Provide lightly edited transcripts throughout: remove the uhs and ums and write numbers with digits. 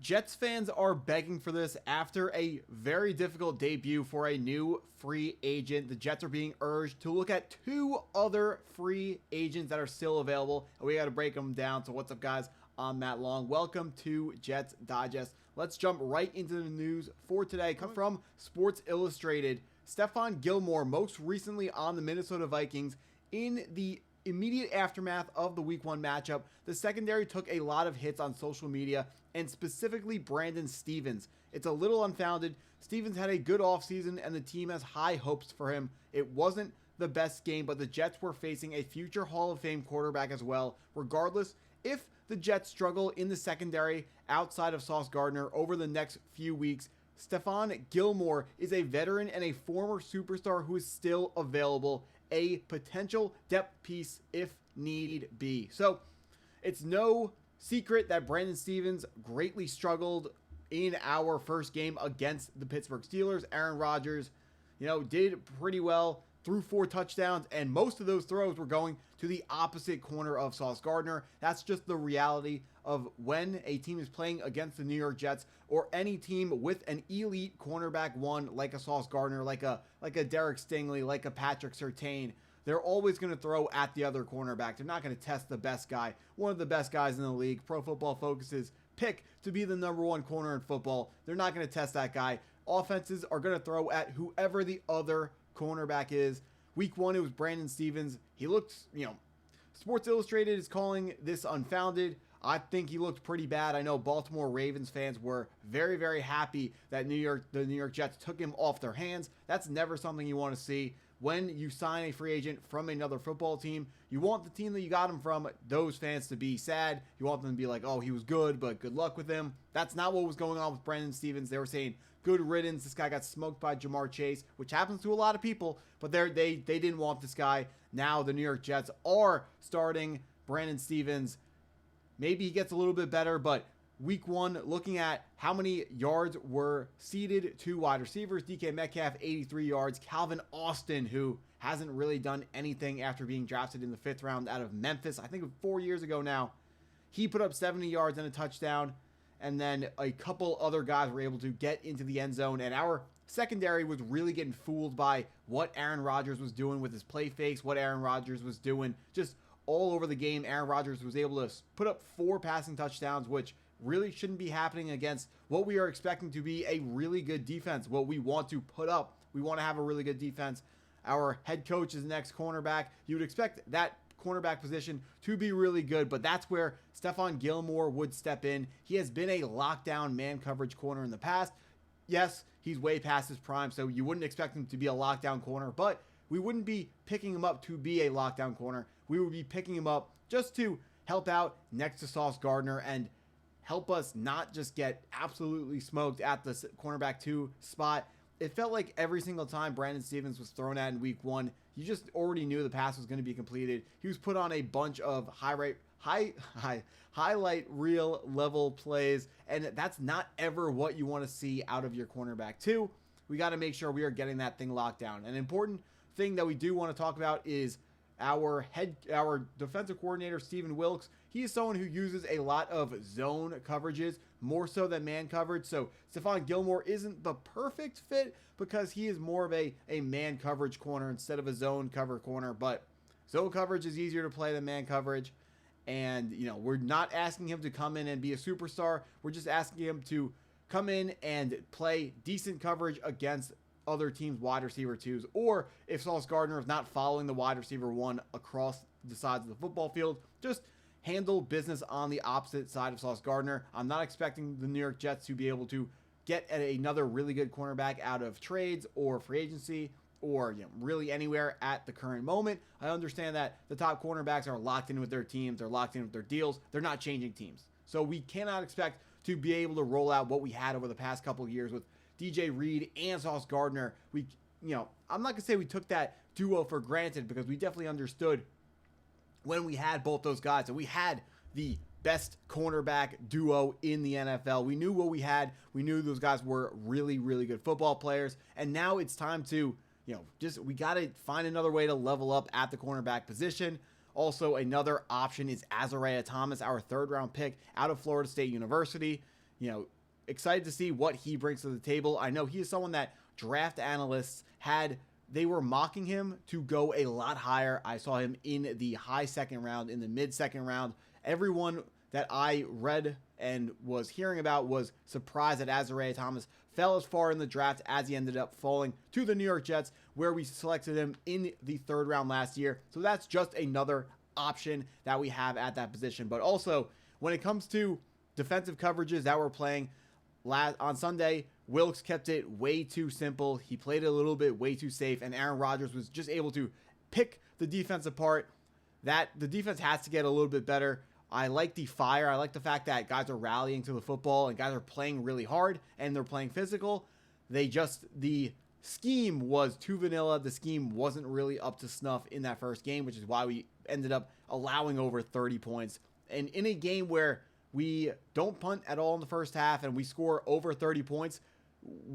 Jets fans are begging for this after a very difficult debut for a new free agent. The Jets are being urged to look at two other free agents that are still available, and we got to break them down. So what's up, guys? I'm Matt Long. Welcome to Jets Digest. Let's jump right into the news for today. Come from Sports Illustrated. Stephon Gilmore, most recently on the Minnesota Vikings, in the immediate aftermath of the Week 1 matchup, the secondary took a lot of hits on social media, and specifically Brandon Stephens. It's a little unfounded. Stephens had a good offseason, and the team has high hopes for him. It wasn't the best game, but the Jets were facing a future Hall of Fame quarterback as well. Regardless, if the Jets struggle in the secondary outside of Sauce Gardner over the next few weeks, Stephon Gilmore is a veteran and a former superstar who is still available, a potential depth piece if need be. So it's no secret that Brandon Stephens greatly struggled in our first game against the Pittsburgh Steelers. Aaron Rodgers, did pretty well, threw 4 touchdowns, and most of those throws were going to the opposite corner of Sauce Gardner. That's just the reality of when a team is playing against the New York Jets or any team with an elite cornerback one like a Sauce Gardner, like a Derek Stingley, like a Patrick Surtain. They're always going to throw at the other cornerback. They're not going to test the best guy, one of the best guys in the league. Pro Football Focus's pick to be the number 1 corner in football. They're not going to test that guy. Offenses are going to throw at whoever the other cornerback is. Week 1, it was Brandon Stephens. He looked, Sports Illustrated is calling this unfounded. I think he looked pretty bad. I know Baltimore Ravens fans were very, very happy that the New York Jets took him off their hands. That's never something you want to see. When you sign a free agent from another football team, you want the team that you got him from, those fans to be sad. You want them to be like, oh, he was good, but good luck with him. That's not what was going on with Brandon Stephens. They were saying, good riddance. This guy got smoked by Jamar Chase, which happens to a lot of people, but they didn't want this guy. Now the New York Jets are starting Brandon Stephens. Maybe he gets a little bit better, but Week 1, looking at how many yards were ceded to wide receivers, DK Metcalf, 83 yards. Calvin Austin, who hasn't really done anything after being drafted in the 5th round out of Memphis, I think 4 years ago now, he put up 70 yards and a touchdown. And then a couple other guys were able to get into the end zone. And our secondary was really getting fooled by what Aaron Rodgers was doing with his play fakes, what Aaron Rodgers was doing just all over the game. Aaron Rodgers was able to put up 4 passing touchdowns, which really shouldn't be happening against what we are expecting to be a really good defense, what we want to put up. We want to have a really good defense. Our head coach is the next cornerback. You would expect that cornerback position to be really good, but that's where Stephon Gilmore would step in. He has been a lockdown man coverage corner in the past. Yes, he's way past his prime, so you wouldn't expect him to be a lockdown corner, but we wouldn't be picking him up to be a lockdown corner. We would be picking him up just to help out next to Sauce Gardner and help us not just get absolutely smoked at the cornerback 2 spot. It felt like every single time Brandon Stephens was thrown at in Week 1, you just already knew the pass was going to be completed. He was put on a bunch of highlight reel level plays, and that's not ever what you want to see out of your cornerback 2. We got to make sure we are getting that thing locked down. An important thing that we do want to talk about is our defensive coordinator, Stephen Wilks. He is someone who uses a lot of zone coverages, more so than man coverage. So Stephon Gilmore isn't the perfect fit because he is more of a man coverage corner instead of a zone cover corner. But zone coverage is easier to play than man coverage. And, we're not asking him to come in and be a superstar. We're just asking him to come in and play decent coverage against other teams' wide receiver 2s, or if Sauce Gardner is not following the wide receiver 1 across the sides of the football field, just handle business on the opposite side of Sauce Gardner. I'm not expecting the New York Jets to be able to get another really good cornerback out of trades or free agency or really anywhere at the current moment. I understand that the top cornerbacks are locked in with their teams, they're locked in with their deals, they're not changing teams. So we cannot expect to be able to roll out what we had over the past couple of years with DJ Reed and Sauce Gardner. I'm not going to say we took that duo for granted because we definitely understood when we had both those guys and we had the best cornerback duo in the NFL. We knew what we had. We knew those guys were really, really good football players. And now it's time to, we got to find another way to level up at the cornerback position. Also, another option is Azariah Thomas, our 3rd round pick out of Florida State University. excited to see what he brings to the table. I know he is someone that draft analysts they were mocking him to go a lot higher. I saw him in the high second round, in the mid second round. Everyone that I read and was hearing about was surprised that Azariah Thomas fell as far in the draft as he ended up falling to the New York Jets, where we selected him in the third round last year. So that's just another option that we have at that position. But also, when it comes to defensive coverages that we're playing on Sunday, Wilkes kept it way too simple. He played it a little bit way too safe, and Aaron Rodgers was just able to pick the defense apart. That the defense has to get a little bit better. I like the fire. I like the fact that guys are rallying to the football and guys are playing really hard and they're playing physical. The scheme was too vanilla. The scheme wasn't really up to snuff in that first game, which is why we ended up allowing over 30 points. And in a game where we don't punt at all in the first half and we score over 30 points,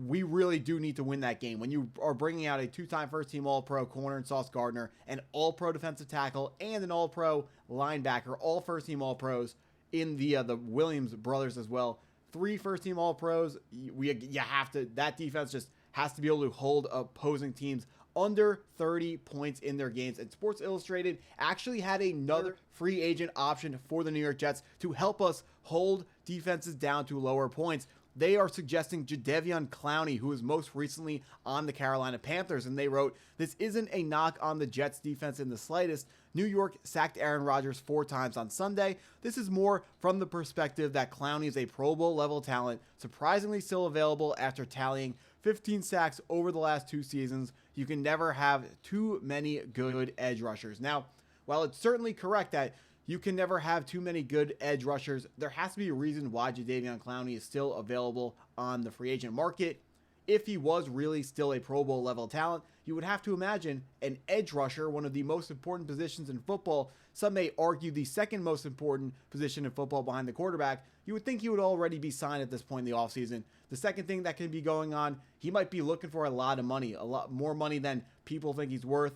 we really do need to win that game. When you are bringing out a two-time first-team All-Pro corner in Sauce Gardner, an All-Pro defensive tackle, and an All-Pro linebacker, all first-team All-Pros in the Williams brothers as well. 3 first-team All-Pros. That defense just has to be able to hold opposing teams under 30 points in their games. And Sports Illustrated actually had another free agent option for the New York Jets to help us hold defenses down to lower points. They are suggesting Jadeveon Clowney, who was most recently on the Carolina Panthers, and they wrote, "This isn't a knock on the Jets defense in the slightest. New York sacked Aaron Rodgers 4 times on Sunday. This is more from the perspective that Clowney is a Pro Bowl level talent, surprisingly still available after tallying 15 sacks over the last 2 seasons. You can never have too many good edge rushers." Now, while it's certainly correct that you can never have too many good edge rushers, there has to be a reason why Jadeveon Clowney is still available on the free agent market. If he was really still a Pro Bowl level talent, you would have to imagine an edge rusher, one of the most important positions in football, some may argue the second most important position in football behind the quarterback. You would think he would already be signed at this point in the offseason. The second thing that can be going on, he might be looking for a lot of money, a lot more money than people think he's worth.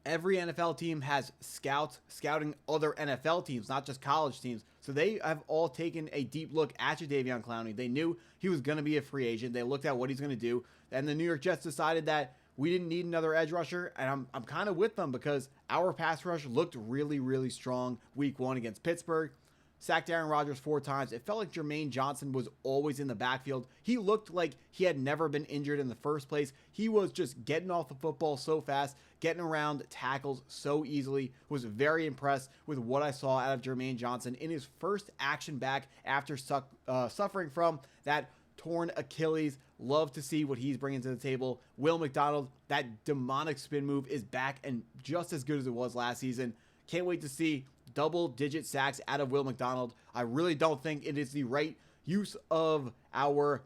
Every NFL team has scouts scouting other NFL teams, not just college teams. So they have all taken a deep look at Jadeveon Clowney. They knew he was going to be a free agent. They looked at what he's going to do. And the New York Jets decided that we didn't need another edge rusher. And I'm kind of with them because our pass rush looked really, really strong week 1 against Pittsburgh. Sacked Aaron Rodgers 4 times. It felt like Jermaine Johnson was always in the backfield. He looked like he had never been injured in the first place. He was just getting off the football so fast, getting around tackles so easily. Was very impressed with what I saw out of Jermaine Johnson in his first action back after suffering from that torn Achilles. Love to see what he's bringing to the table. Will McDonald, that demonic spin move is back and just as good as it was last season. Can't wait to see double-digit sacks out of Will McDonald. I really don't think it is the right use of our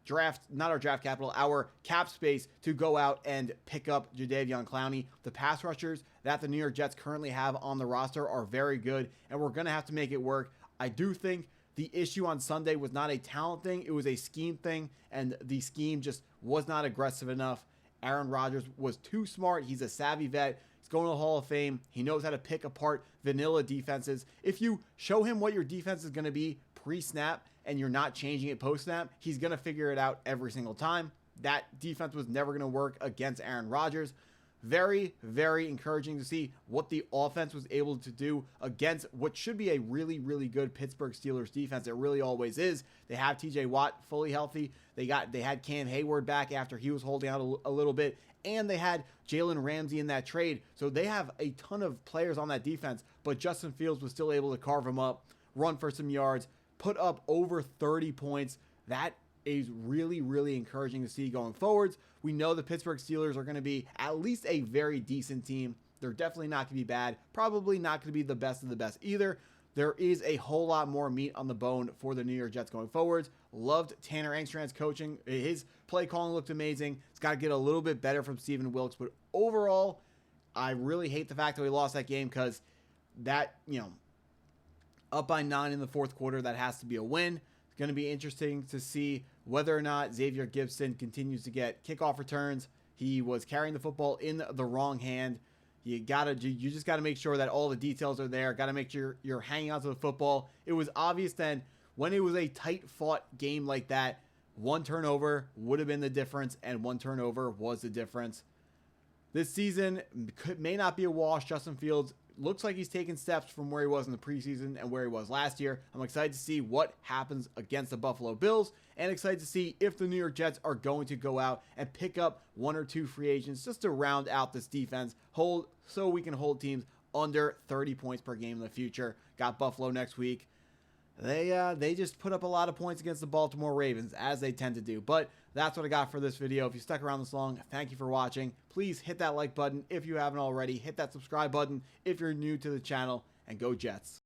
draft, not our draft capital, our cap space to go out and pick up Jadeveon Clowney. The pass rushers that the New York Jets currently have on the roster are very good, and we're going to have to make it work. I do think the issue on Sunday was not a talent thing. It was a scheme thing, and the scheme just was not aggressive enough. Aaron Rodgers was too smart. He's a savvy vet. He's going to the Hall of Fame. He knows how to pick apart vanilla defenses. If you show him what your defense is going to be pre-snap and you're not changing it post-snap, he's going to figure it out every single time. That defense was never going to work against Aaron Rodgers. Very, very encouraging to see what the offense was able to do against what should be a really, really good Pittsburgh Steelers defense. It really always is. They have TJ Watt fully healthy. They had Cam Hayward back after he was holding out a little bit. And they had Jalen Ramsey in that trade. So they have a ton of players on that defense. But Justin Fields was still able to carve them up, run for some yards, put up over 30 points. That is really, really encouraging to see going forwards. We know the Pittsburgh Steelers are going to be at least a very decent team. They're definitely not going to be bad. Probably not going to be the best of the best either. There is a whole lot more meat on the bone for the New York Jets going forwards. Loved Tanner Engstrand's coaching. His play calling looked amazing. It's got to get a little bit better from Stephen Wilkes. But overall, I really hate the fact that we lost that game because that, up by 9 in the fourth quarter, that has to be a win. It's going to be interesting to see whether or not Xavier Gibson continues to get kickoff returns. He was carrying the football in the wrong hand. You just got to make sure that all the details are there. Got to make sure you're hanging on to the football. It was obvious then when it was a tight-fought game like that, one turnover would have been the difference, and one turnover was the difference. This season may not be a wash. Justin Fields looks like he's taken steps from where he was in the preseason and where he was last year. I'm excited to see what happens against the Buffalo Bills, and excited to see if the New York Jets are going to go out and pick up one or two free agents just to round out this defense, so we can hold teams under 30 points per game in the future. Got Buffalo next week. They just put up a lot of points against the Baltimore Ravens, as they tend to do. But that's what I got for this video. If you stuck around this long, thank you for watching. Please hit that like button if you haven't already. Hit that subscribe button if you're new to the channel, and go Jets.